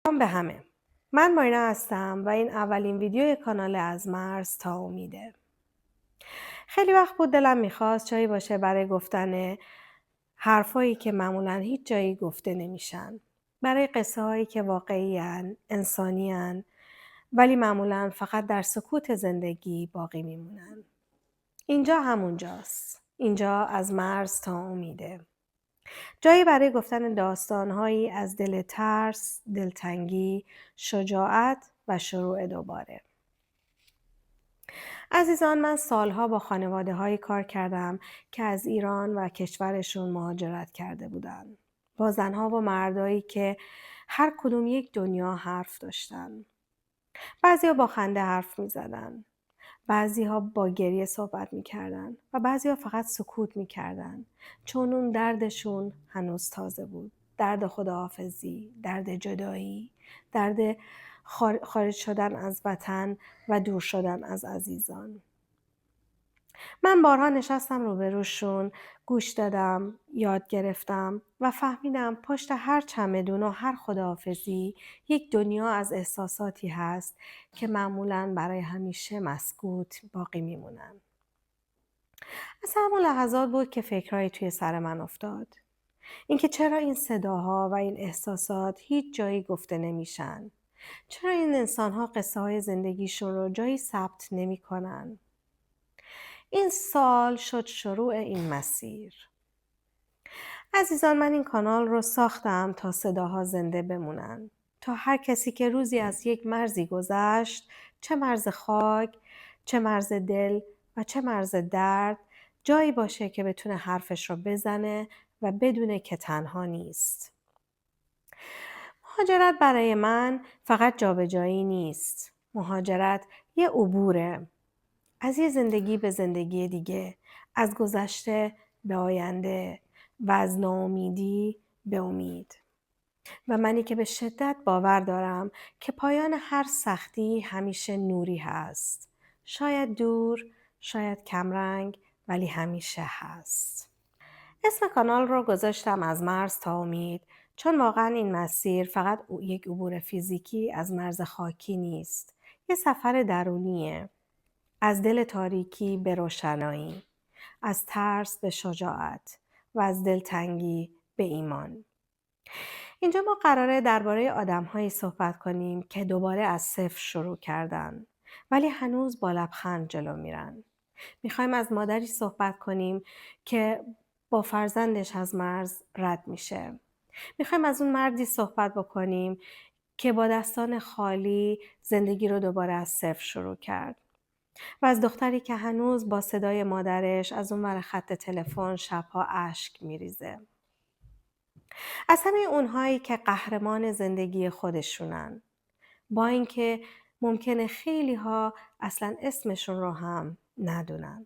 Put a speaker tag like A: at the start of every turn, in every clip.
A: سلام به همه. من مارینا هستم و این اولین ویدیوی کانال از مرز تا امیده. خیلی وقت بود دلم میخواست جایی باشه برای گفتن حرفایی که معمولا هیچ جایی گفته نمیشن. برای قصه هایی که واقعی هن، انسانی هن، ولی معمولا فقط در سکوت زندگی باقی میمونن. اینجا همونجاست. اینجا از مرز تا امیده. جایی برای گفتن داستان‌هایی از دل ترس، دلتنگی، شجاعت و شروع دوباره. عزیزان، من سالها با خانواده‌هایی کار کردم که از ایران و کشورشون مهاجرت کرده بودن. با زنها و مردایی که هر کدوم یک دنیا حرف داشتن. بعضیا با خنده حرف می‌زدن. بعضی‌ها با گریه صحبت می‌کردن و بعضی‌ها فقط سکوت می‌کردن، چون اون دردشون هنوز تازه بود. درد خداحافظی، درد جدایی، درد خارج شدن از وطن و دور شدن از عزیزان. من بارها نشستم روبروشون، گوش دادم، یاد گرفتم و فهمیدم پشت هر چمدون و هر خداحافظی یک دنیا از احساساتی هست که معمولاً برای همیشه مسکوت باقی میمونن. از همون لحظات بود که فکرهایی توی سر من افتاد. اینکه چرا این صداها و این احساسات هیچ جایی گفته نمیشن؟ چرا این انسان‌ها قصه های زندگیشون رو جایی ثبت نمی‌کنن؟ این سال شد شروع این مسیر. عزیزان، من این کانال رو ساختم تا صداها زنده بمونن. تا هر کسی که روزی از یک مرزی گذشت، چه مرز خاک، چه مرز دل و چه مرز درد، جایی باشه که بتونه حرفش رو بزنه و بدونه که تنها نیست. مهاجرت برای من فقط جابجایی نیست. مهاجرت یه عبوره. از یه زندگی به زندگی دیگه، از گذشته به آینده و از ناامیدی به امید. و منی که به شدت باور دارم که پایان هر سختی همیشه نوری هست. شاید دور، شاید کمرنگ، ولی همیشه هست. اسم کانال رو گذاشتم از مرز تا امید، چون واقعا این مسیر فقط یک عبور فیزیکی از مرز خاکی نیست. یه سفر درونیه. از دل تاریکی به روشنایی، از ترس به شجاعت و از دلتنگی به ایمان. اینجا ما قراره درباره آدم‌هایی صحبت کنیم که دوباره از صفر شروع کردن، ولی هنوز با لبخند جلو میرن. میخوایم از مادری صحبت کنیم که با فرزندش از مرز رد میشه. میخوایم از اون مردی صحبت بکنیم که با دستان خالی زندگی رو دوباره از صفر شروع کرد. و از دختری که هنوز با صدای مادرش از اون ور خط تلفن شبها اشک میریزه. از همه اونهایی که قهرمان زندگی خودشونن. با اینکه ممکنه خیلی ها اصلا اسمشون رو هم ندونن.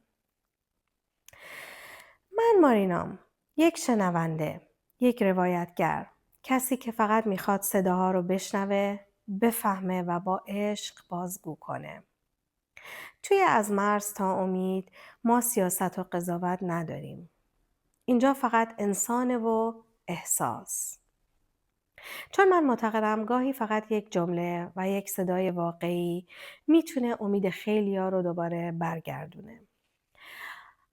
A: من مارینام، یک شنونده، یک روایتگر، کسی که فقط میخواد صداها رو بشنوه، بفهمه و با عشق بازگو کنه. توی از مرز تا امید ما سیاست و قضاوت نداریم. اینجا فقط انسانه و احساس. چون من معتقدم گاهی فقط یک جمله و یک صدای واقعی میتونه امید خیلیا رو دوباره برگردونه.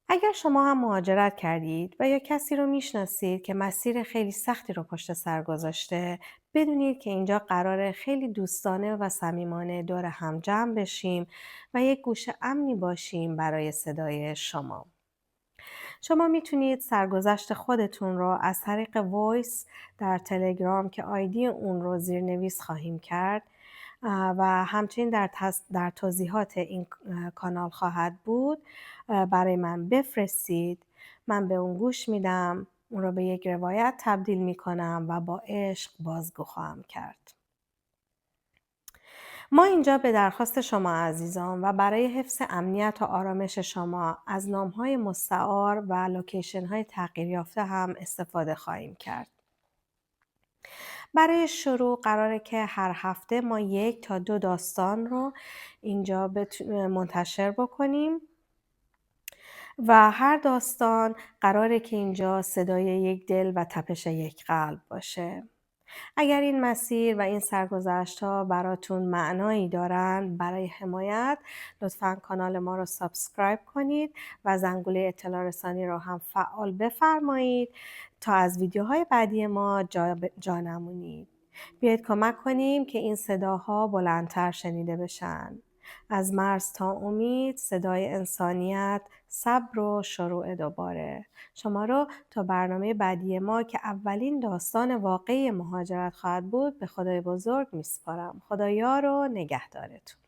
A: اگر شما هم مهاجرت کردید و یا کسی رو میشناسید که مسیر خیلی سختی رو پشت سر گذاشته، بدونید که اینجا قراره خیلی دوستانه و صمیمانه دور هم جمع بشیم و یک گوش امنی باشیم برای صدای شما. شما میتونید سرگذشت خودتون رو از طریق وایس در تلگرام که آیدی اون رو زیرنویس خواهیم کرد و همچنین در توضیحات این کانال خواهد بود برای من بفرستید. من به اون گوش میدم، اون رو به یک روایت تبدیل میکنم و با عشق بازگو خواهم کرد. ما اینجا به درخواست شما عزیزان و برای حفظ امنیت و آرامش شما از نام‌های مستعار و لوکیشن‌های تغییر یافته هم استفاده خواهیم کرد. برای شروع قراره که هر هفته ما 1 تا 2 داستان رو اینجا منتشر بکنیم و هر داستان قراره که اینجا صدای یک دل و تپش یک قلب باشه. اگر این مسیر و این سرگذشت‌ها براتون معنایی دارن برای حمایت، لطفاً کانال ما رو سابسکرایب کنید و زنگوله اطلاع رسانی رو هم فعال بفرمایید تا از ویدیوهای بعدی ما جا نمونید. بیایید کمک کنیم که این صداها بلندتر شنیده بشن. از مرز تا امید، صدای انسانیت، صبر و شروع دوباره. شما رو تا برنامه بعدی ما که اولین داستان واقعی مهاجرت خواهد بود به خدای بزرگ میسپارم. خدا یار و نگهدارتون.